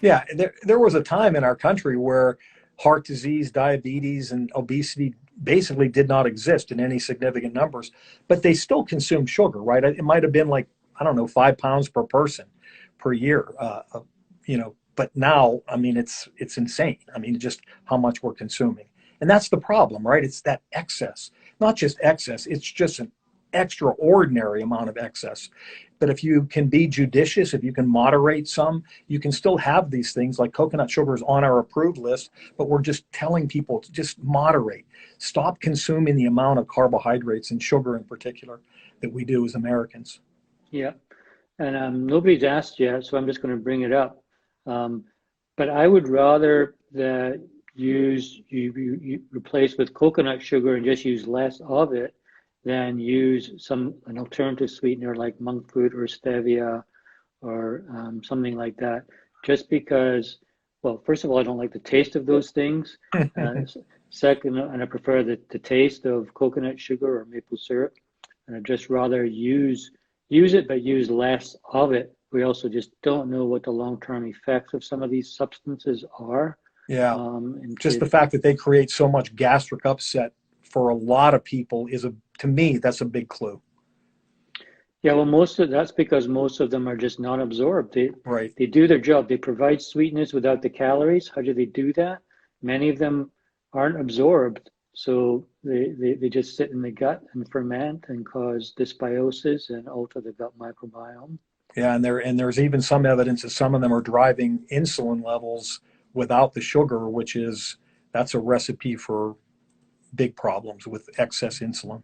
Yeah, there was a time in our country where heart disease, diabetes, and obesity basically did not exist in any significant numbers, but they still consumed sugar, right? It might have been like, I don't know, 5 pounds per person per year, but now, I mean, it's insane. I mean, just how much we're consuming. And that's the problem, right? It's that excess, not just excess, it's just an extraordinary amount of excess. But if you can be judicious, if you can moderate some, you can still have these things like coconut sugar is on our approved list, but we're just telling people to just moderate. Stop consuming the amount of carbohydrates and sugar in particular that we do as Americans. Yeah. And nobody's asked yet, so I'm just going to bring it up. Um, but I would rather that you replace with coconut sugar and just use less of it than use an alternative sweetener like monk fruit or stevia or something like that. Just because, well, first of all, I don't like the taste of those things. Second, and I prefer the taste of coconut sugar or maple syrup. And I'd just rather use it, but use less of it. We also just don't know what the long-term effects of some of these substances are Yeah. in Just the kids. fact that they create so much gastric upset for a lot of people to me, that's a big clue. Yeah, well, that's because most of them are just non-absorbed. Right. They do their job. They provide sweetness without the calories. How do they do that? Many of them aren't absorbed, so they just sit in the gut and ferment and cause dysbiosis and alter the gut microbiome. Yeah, and there's even some evidence that some of them are driving insulin levels without the sugar, that's a recipe for big problems with excess insulin.